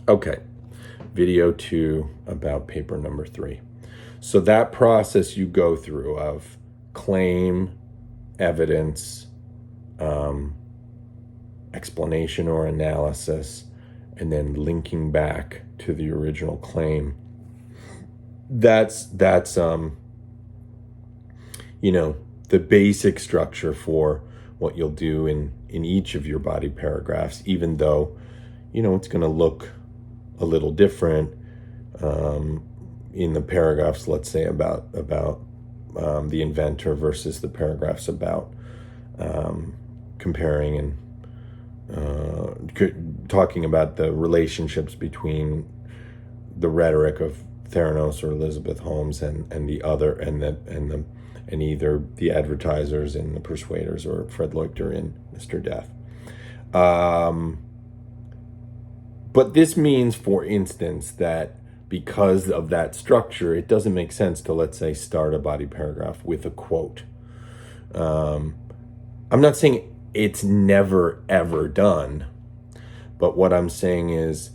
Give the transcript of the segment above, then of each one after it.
Okay, video 2 about paper number 3. So that process you go through of claim, evidence, explanation or analysis, and then linking back to the original claim. That's the basic structure for what you'll do in each of your body paragraphs, even though it's going to look a little different in the paragraphs, let's say about the inventor versus the paragraphs about comparing and talking about the relationships between the rhetoric of Theranos or Elizabeth Holmes and the other and either the advertisers and the persuaders or Fred Leuchter in Mr. Death. But this means, for instance, that because of that structure, it doesn't make sense to, let's say, start a body paragraph with a quote. I'm not saying it's never, ever done, but what I'm saying is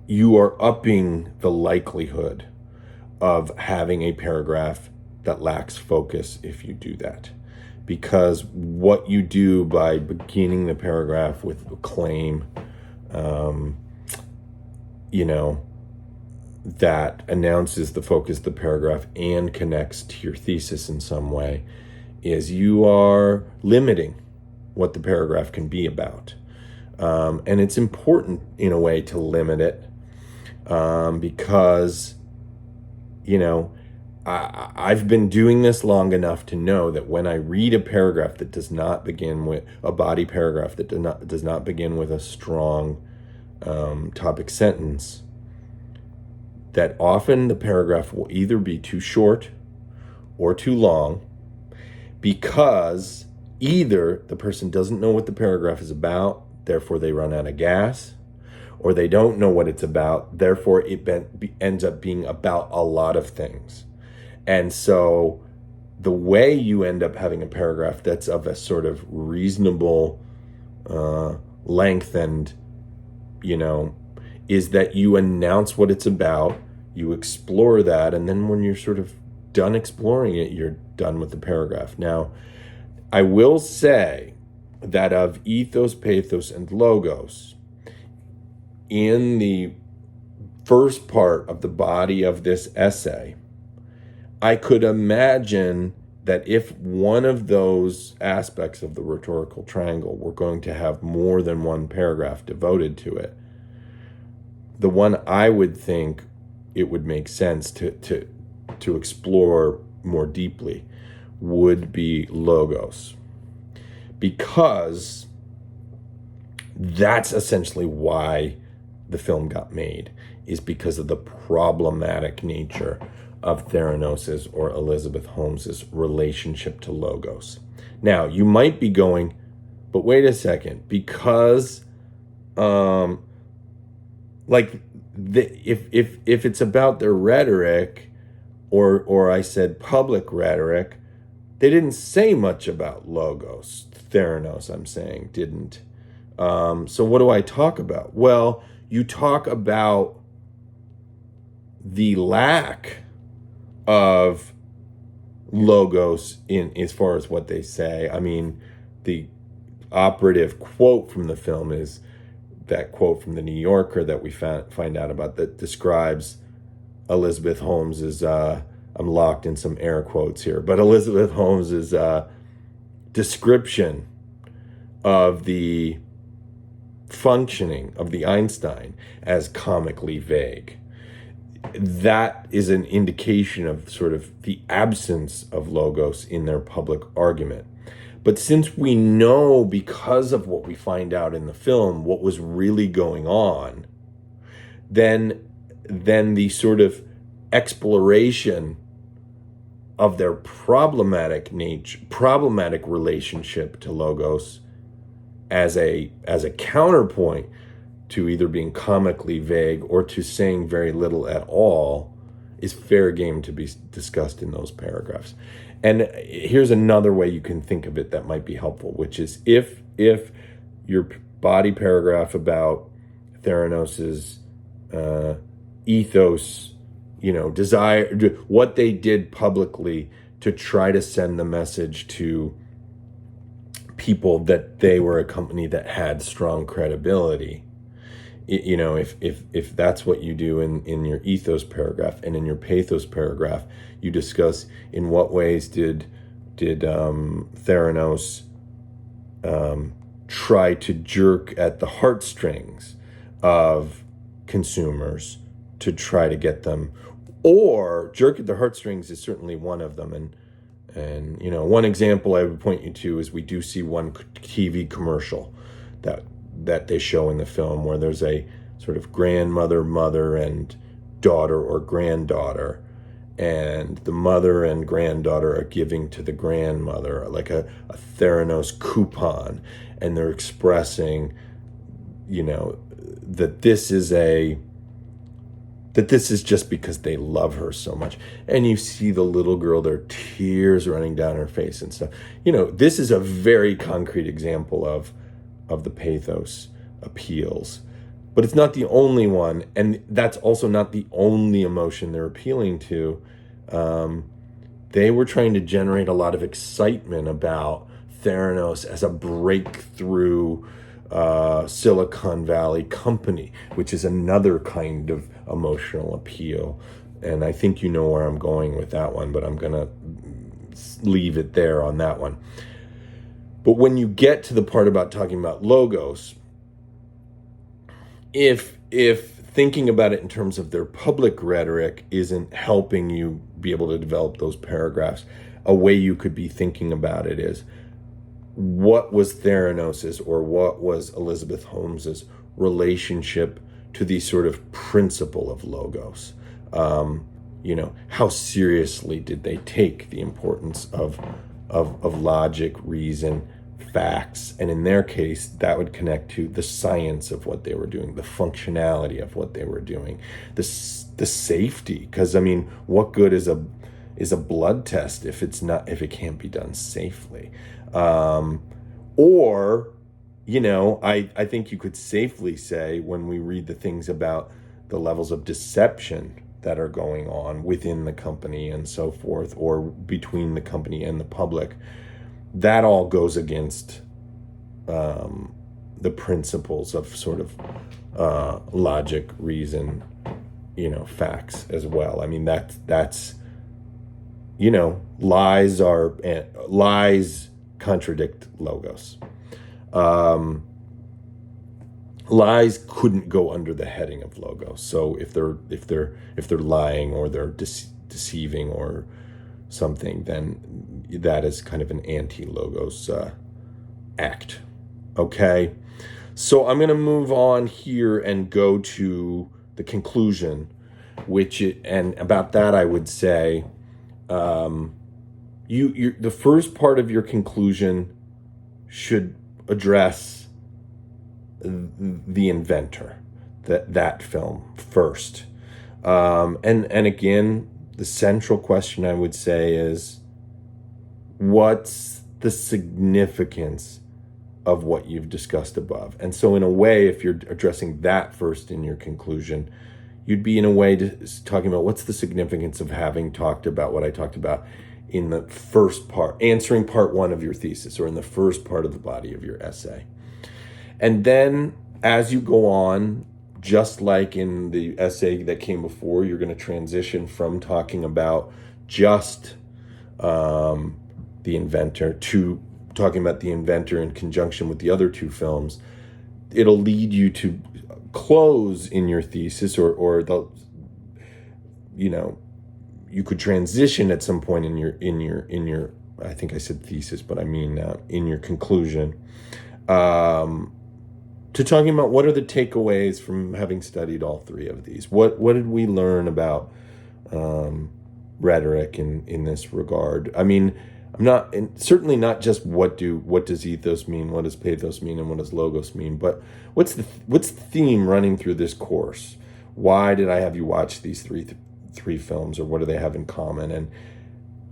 you are upping the likelihood of having a paragraph that lacks focus if you do that. Because what you do by beginning the paragraph with a claim, that announces the focus of the paragraph and connects to your thesis in some way, is you are limiting what the paragraph can be about. And it's important in a way to limit it because, I've been doing this long enough to know that when I read a paragraph that does not begin with a body paragraph that does not begin with a strong topic sentence, that often the paragraph will either be too short or too long, because either the person doesn't know what the paragraph is about, therefore they run out of gas, or they don't know what it's about, therefore it ends up being about a lot of things. And so the way you end up having a paragraph that's of a sort of reasonable length and, is that you announce what it's about, you explore that, and then when you're sort of done exploring it, you're done with the paragraph. Now, I will say that of ethos, pathos, and logos, in the first part of the body of this essay, I could imagine that if one of those aspects of the rhetorical triangle were going to have more than one paragraph devoted to it, the one I would think it would make sense to explore more deeply would be logos, because that's essentially why the film got made, is because of the problematic nature of Theranos's or Elizabeth Holmes's relationship to logos. Now, you might be going, but wait a second, because if it's about their rhetoric, or I said public rhetoric, they didn't say much about logos. Theranos, I'm saying, didn't. So what do I talk about? Well, you talk about the lack of logos in as far as what they say. I mean, the operative quote from the film is that quote from the New Yorker that we find out about, that describes Elizabeth Holmes's, I'm locked in some air quotes here, but Elizabeth Holmes's description of the functioning of the Einstein as comically vague. That is an indication of sort of the absence of logos in their public argument. But since we know, because of what we find out in the film, what was really going on, then the sort of exploration of their problematic relationship to logos as a counterpoint to either being comically vague or to saying very little at all is fair game to be discussed in those paragraphs. And here's another way you can think of it that might be helpful, which is if your body paragraph about Theranos's ethos, desire, what they did publicly to try to send the message to people that they were a company that had strong credibility. If that's what you do in your ethos paragraph, and in your pathos paragraph, you discuss in what ways did Theranos try to jerk at the heartstrings of consumers to try to get them, or jerk at the heartstrings is certainly one of them. And one example I would point you to is we do see one TV commercial that they show in the film where there's a sort of grandmother, mother, and daughter or granddaughter, and the mother and granddaughter are giving to the grandmother like a Theranos coupon, and they're expressing, that this is just because they love her so much. And you see the little girl, there are tears running down her face and stuff. This is a very concrete example of the pathos appeals. But it's not the only one, and that's also not the only emotion they're appealing to. They were trying to generate a lot of excitement about Theranos as a breakthrough Silicon Valley company, which is another kind of emotional appeal. And I think you know where I'm going with that one, but I'm going to leave it there on that one. But when you get to the part about talking about logos, if thinking about it in terms of their public rhetoric isn't helping you be able to develop those paragraphs, a way you could be thinking about it is, what was Theranos's, or what was Elizabeth Holmes's relationship to the sort of principle of logos? How seriously did they take the importance of logic, reason, facts? And in their case, that would connect to the science of what they were doing, the functionality of what they were doing, the safety. Because what good is a blood test if it can't be done safely? I think you could safely say, when we read the things about the levels of deception that are going on within the company and so forth, or between the company and the public, that all goes against the principles of sort of logic, reason, facts as well. That's lies contradict logos. Lies couldn't go under the heading of logos. So if they're lying, or they're deceiving or something, then that is kind of an anti-logos act. Okay, so I'm going to move on here and go to the conclusion, and about that I would say, the first part of your conclusion should address the inventor, that film first. And again, the central question I would say is, what's the significance of what you've discussed above? And so in a way, if you're addressing that first in your conclusion, you'd be in a way talking about what's the significance of having talked about what I talked about in the first part, answering part one of your thesis, or in the first part of the body of your essay. And then as you go on, just like in the essay that came before, you're going to transition from talking about just the inventor to talking about the inventor in conjunction with the other two films. It'll lead you to close in your thesis, or you could transition at some point in your I think I said thesis, but I mean in your conclusion, to talking about what are the takeaways from having studied all three of these. What did we learn about rhetoric in this regard? Certainly not just what does ethos mean, what does pathos mean, and what does logos mean, but what's the theme running through this course? Why did I have you watch these three films, or what do they have in common? And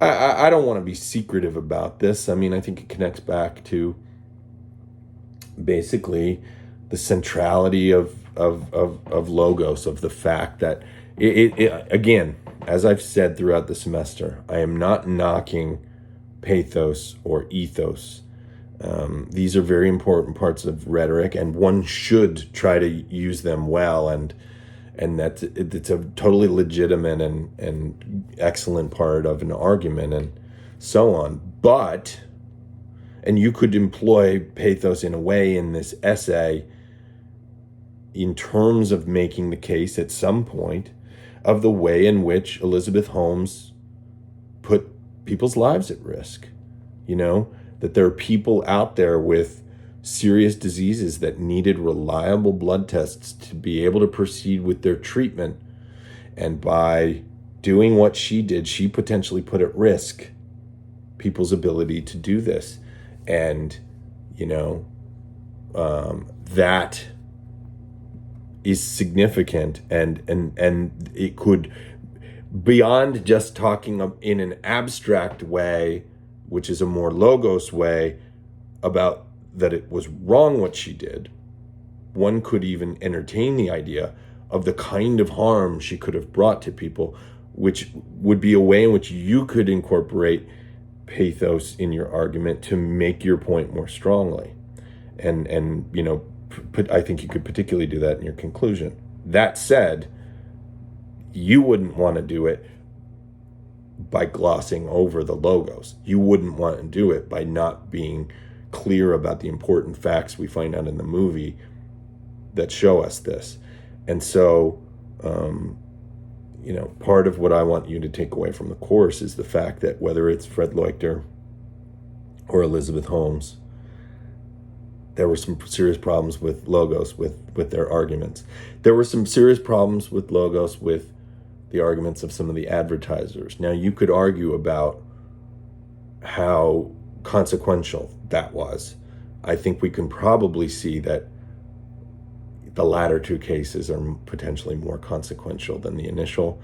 I don't want to be secretive about this. I think it connects back to basically the centrality of logos, of the fact that again, as I've said throughout the semester, I am not knocking pathos or ethos. These are very important parts of rhetoric, and one should try to use them well, and it's a totally legitimate and excellent part of an argument and so on. But, and you could employ pathos in a way in this essay in terms of making the case at some point of the way in which Elizabeth Holmes put people's lives at risk. That there are people out there with serious diseases that needed reliable blood tests to be able to proceed with their treatment. And by doing what she did, she potentially put at risk people's ability to do this. And, that is significant, and it could, beyond just talking in an abstract way, which is a more logos way, about that it was wrong what she did, one could even entertain the idea of the kind of harm she could have brought to people, which would be a way in which you could incorporate pathos in your argument to make your point more strongly. And I think you could particularly do that in your conclusion. That said, you wouldn't want to do it by glossing over the logos. You wouldn't want to do it by not being clear about the important facts we find out in the movie that show us this. And so, part of what I want you to take away from the course is the fact that whether it's Fred Leuchter or Elizabeth Holmes, there were some serious problems with logos, with their arguments. There were some serious problems with logos with the arguments of some of the advertisers. Now, you could argue about how consequential that was. I think we can probably see that the latter two cases are potentially more consequential than the initial,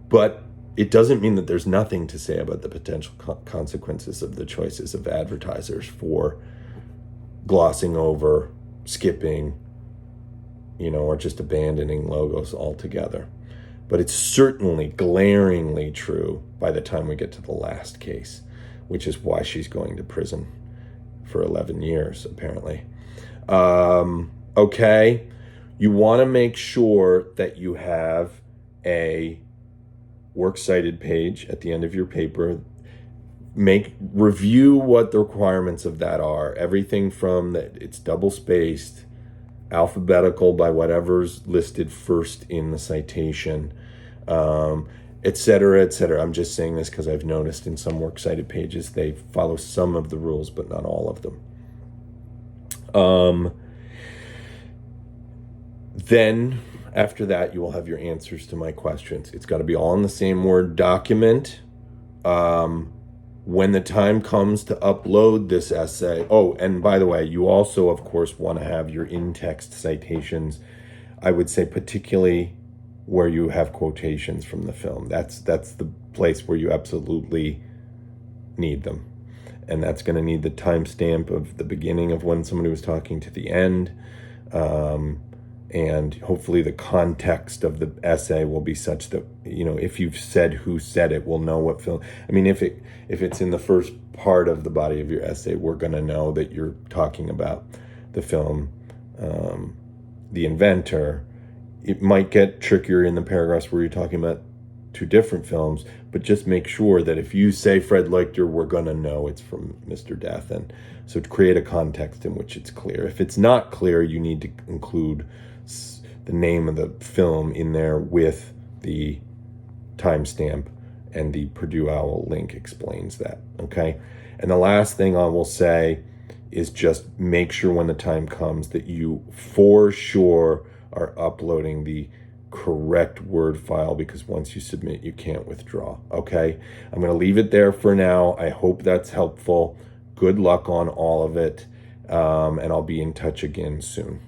but it doesn't mean that there's nothing to say about the potential consequences of the choices of advertisers for glossing over, skipping, or just abandoning logos altogether. But it's certainly glaringly true by the time we get to the last case, which is why she's going to prison for 11 years, apparently. Okay, you want to make sure that you have a works cited page at the end of your paper. Review what the requirements of that are. Everything from that it's double spaced, alphabetical by whatever's listed first in the citation, et cetera, et cetera. I'm just saying this because I've noticed in some works cited pages they follow some of the rules, but not all of them. Then after that, you will have your answers to my questions. It's got to be all in the same Word document. When the time comes to upload this essay, and by the way, you also, of course, want to have your in-text citations. I would say particularly where you have quotations from the film. That's the place where you absolutely need them. And that's going to need the timestamp of the beginning of when somebody was talking to the end. And hopefully the context of the essay will be such that, if you've said who said it, we'll know what film. I mean, if it's in the first part of the body of your essay, we're going to know that you're talking about the film The Inventor. It might get trickier in the paragraphs where you're talking about two different films, but just make sure that if you say Fred Leuchter, we're going to know it's from Mr. Death. And so to create a context in which it's clear. If it's not clear, you need to include the name of the film in there with the timestamp, and the Purdue OWL link explains that, okay? And the last thing I will say is just make sure when the time comes that you for sure are uploading the correct Word file, because once you submit, you can't withdraw, okay? I'm going to leave it there for now. I hope that's helpful. Good luck on all of it, and I'll be in touch again soon.